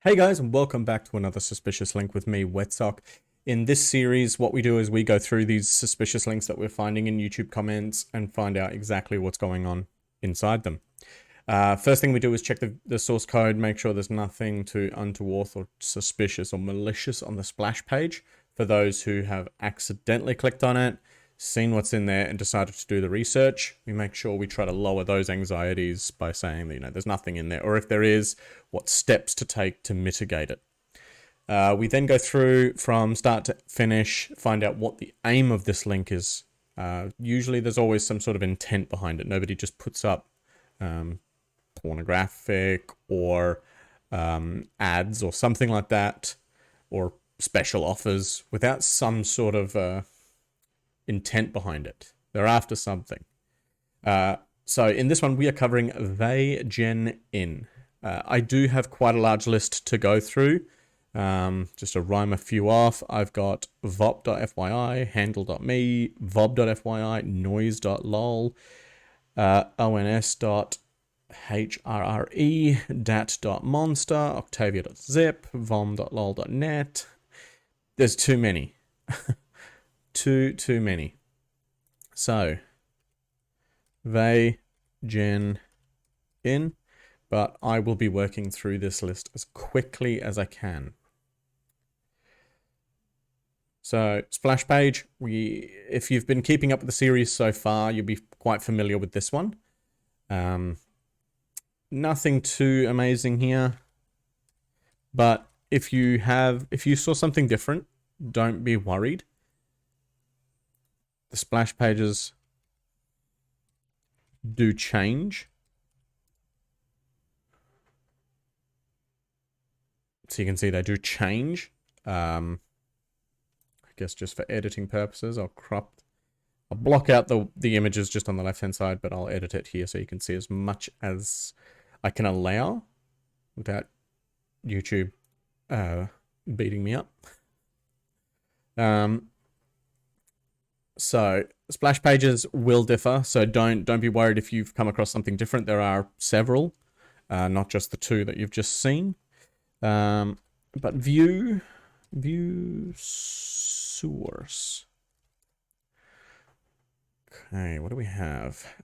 Hey guys, and welcome back to another suspicious link with me, Wetsock. In this series, what we do is we go through these suspicious links that we're finding in YouTube comments and find out exactly what's going on inside them. First thing we do is check the source code, make sure there's nothing too untoward or suspicious or malicious on the splash page. For those who have accidentally clicked on it, seen what's in there and decided to do the research, we make sure we try to lower those anxieties by saying that, there's nothing in there, or if there is, what steps to take to mitigate it. We then go through from start to finish, find out what the aim of this link is. Usually there's always some sort of intent behind it. Nobody just puts up pornographic or ads or something like that, or special offers without some sort of intent behind it. They're after something. So in this one, we are covering VeGenIn. I do have quite a large list to go through. Just to rhyme a few off, I've got vop.fyi, handle.me, vob.fyi, noise.lol, ons.hrre, dat.monster, octavia.zip, vom.lol.net. There's too many. Too many. So, VeGenIn, but I will be working through this list as quickly as I can. So, splash page, if you've been keeping up with the series so far, you'll be quite familiar with this one. Nothing too amazing here, but if you saw something different, don't be worried. The splash pages do change. So you can see they do change. I guess just for editing purposes, I'll block out the images just on the left-hand side, but I'll edit it here so you can see as much as I can allow without YouTube beating me up. So splash pages will differ, so don't be worried if you've come across something different. There are several, not just the two that you've just seen. But view source. Okay, what do we have?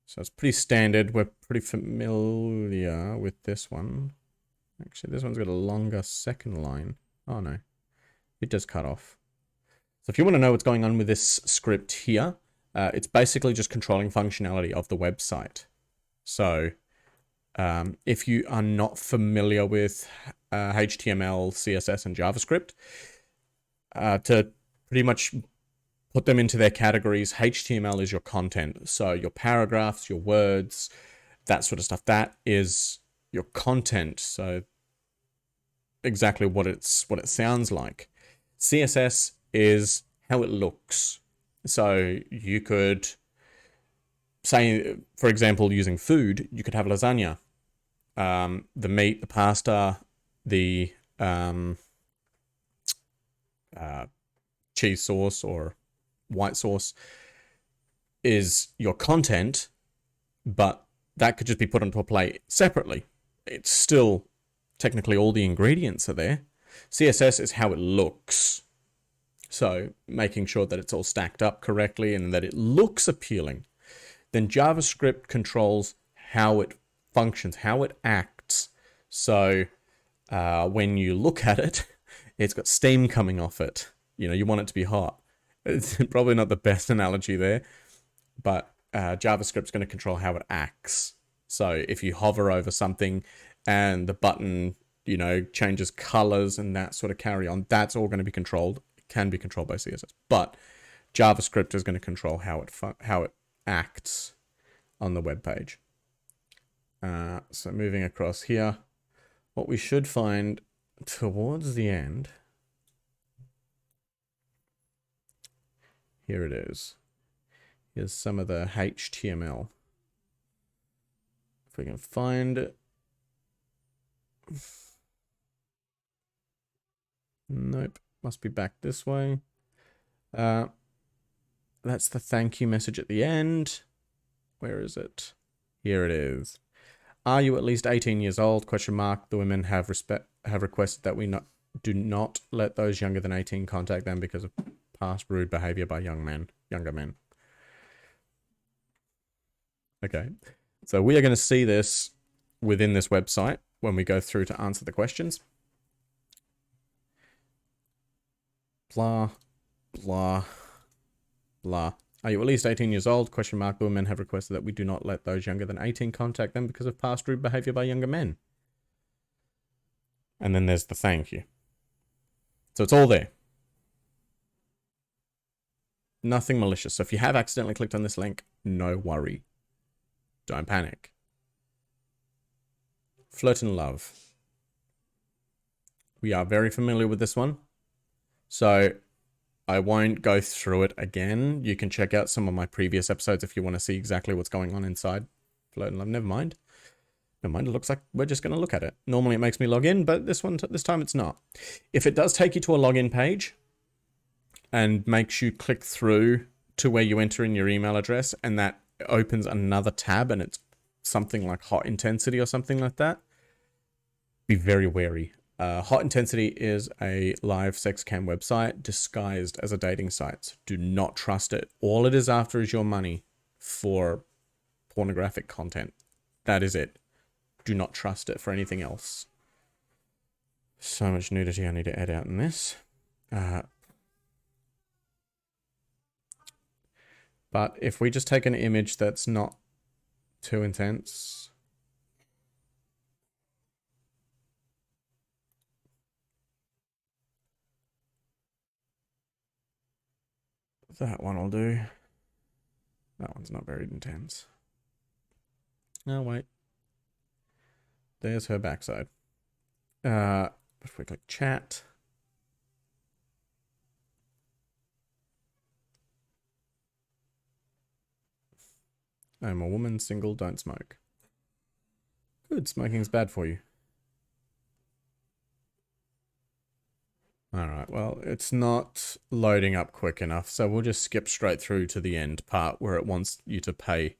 So it's pretty standard. We're pretty familiar with this one. Actually, this one's got a longer second line. Oh no, it does cut off. So if you want to know what's going on with this script here, it's basically just controlling functionality of the website. So if you are not familiar with HTML, CSS, and JavaScript, to pretty much put them into their categories, HTML is your content. So your paragraphs, your words, that sort of stuff, that is your content. So exactly what it sounds like. CSS is how it looks. So you could say, for example, using food, you could have lasagna. The meat, the pasta, the cheese sauce or white sauce is your content, but that could just be put onto a plate separately. It's still technically all the ingredients are there. CSS is how it looks. So making sure that it's all stacked up correctly and that it looks appealing. Then JavaScript controls how it functions, how it acts. So when you look at it, it's got steam coming off it. You want it to be hot. It's probably not the best analogy there, but JavaScript's going to control how it acts. So if you hover over something and the button, changes colors and that sort of carry on, that's all going to be controlled. It can be controlled by CSS, but JavaScript is going to control how it acts on the web page. So moving across here, what we should find towards the end, here it is. Here's some of the HTML. If we can find it. Nope, must be back this way. That's the thank you message at the end. Where is it? Here it is. Are you at least 18 years old? Question mark. The women have requested that we do not let those younger than 18 contact them because of past rude behavior by younger men. Okay. So we are going to see this within this website when we go through to answer the questions. Blah, blah, blah. Are you at least 18 years old? Question mark. The women have requested that we do not let those younger than 18 contact them because of past rude behavior by younger men. And then there's the thank you. So it's all there. Nothing malicious. So if you have accidentally clicked on this link, no worry. Don't panic. Flirt and Love. We are very familiar with this one. So I won't go through it again. You can check out some of my previous episodes if you want to see exactly what's going on inside Flirt and Love. Never mind. Never mind, it looks like we're just going to look at it. Normally it makes me log in, but this time it's not. If it does take you to a login page and makes you click through to where you enter in your email address and that opens another tab and it's something like Hot Intensity or something like that, be very wary. Hot Intensity is a live sex cam website disguised as a dating site. So do not trust it. All it is after is your money for pornographic content. That is it. Do not trust it for anything else. So much nudity I need to add out in this. But if we just take an image that's not too intense. That one will do. That one's not very intense. Oh, wait. There's her backside. If we click chat. I'm a woman, single, don't smoke. Good, smoking's bad for you. Alright, well, it's not loading up quick enough, so we'll just skip straight through to the end part where it wants you to pay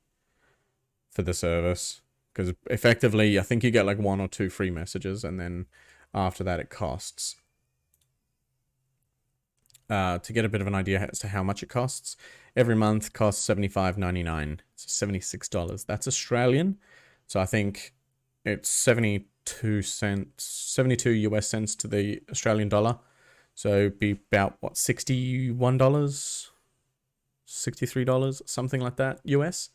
for the service. Because effectively, I think you get like 1 or 2 free messages, and then after that it costs. To get a bit of an idea as to how much it costs, every month costs $75.99. So $76. That's Australian. So I think it's 72 US cents to the Australian dollar. So it'd be about, what, $61? $63? Something like that, US.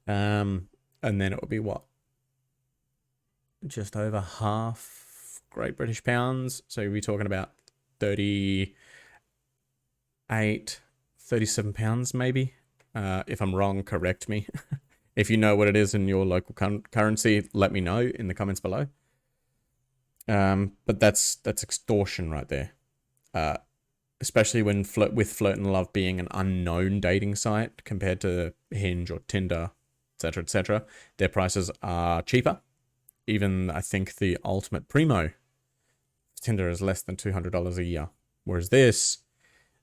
And then it would be, what? Just over half Great British pounds. So you'd be talking about 37 pounds maybe. If I'm wrong, correct me. If you know what it is in your local currency, let me know in the comments below. But that's extortion right there. Especially when with Flirt and Love being an unknown dating site compared to Hinge or Tinder, etc., etc. Their prices are cheaper. Even I think the Ultimate Primo Tinder is less than $200 a year, whereas this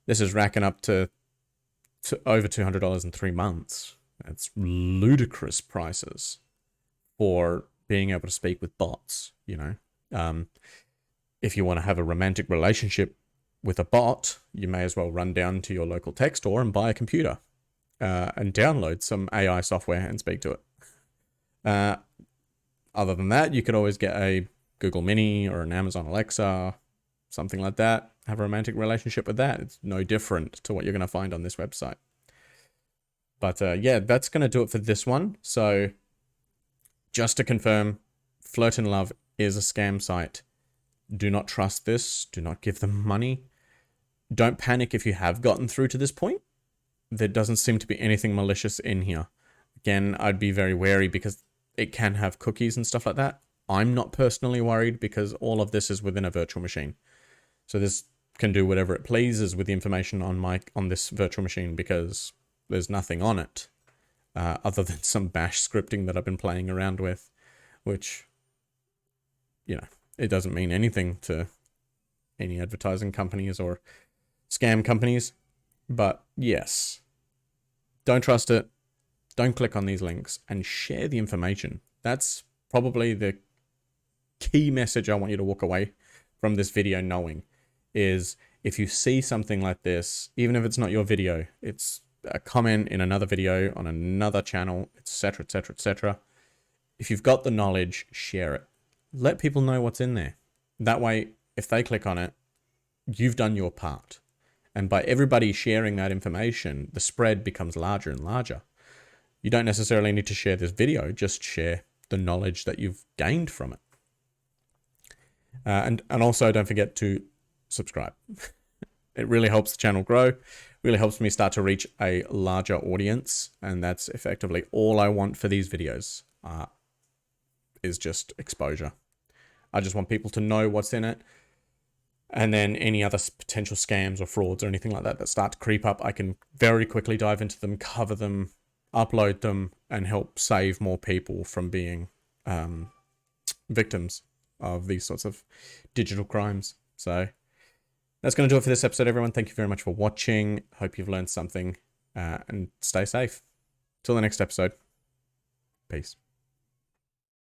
is racking up to over $200 in 3 months. That's ludicrous prices for being able to speak with bots, you know. If you want to have a romantic relationship with a bot, you may as well run down to your local tech store and buy a computer and download some AI software and speak to it. Other than that, you could always get a Google Mini or an Amazon Alexa, something like that. Have a romantic relationship with that. It's no different to what you're going to find on this website. But yeah, that's going to do it for this one. So just to confirm, Flirt and Love is a scam site. Do not trust this. Do not give them money. Don't panic if you have gotten through to this point. There doesn't seem to be anything malicious in here. Again, I'd be very wary because it can have cookies and stuff like that. I'm not personally worried because all of this is within a virtual machine. So this can do whatever it pleases with the information on this virtual machine because there's nothing on it other than some bash scripting that I've been playing around with, which, you know, it doesn't mean anything to any advertising companies or scam companies. But yes, don't trust it. Don't click on these links and share the information. That's probably the key message I want you to walk away from this video knowing is, if you see something like this, even if it's not your video, it's a comment in another video on another channel, etc., etc., etc. If you've got the knowledge, share it. Let people know what's in there. That way, if they click on it, you've done your part. And by everybody sharing that information, the spread becomes larger and larger. You don't necessarily need to share this video, just share the knowledge that you've gained from it. And also don't forget to subscribe. It really helps the channel grow, really helps me start to reach a larger audience. And that's effectively all I want for these videos, is just exposure. I just want people to know what's in it. And then any other potential scams or frauds or anything like that that start to creep up, I can very quickly dive into them, cover them, upload them, and help save more people from being victims of these sorts of digital crimes. So that's going to do it for this episode, everyone. Thank you very much for watching. Hope you've learned something, and stay safe. Till the next episode. Peace.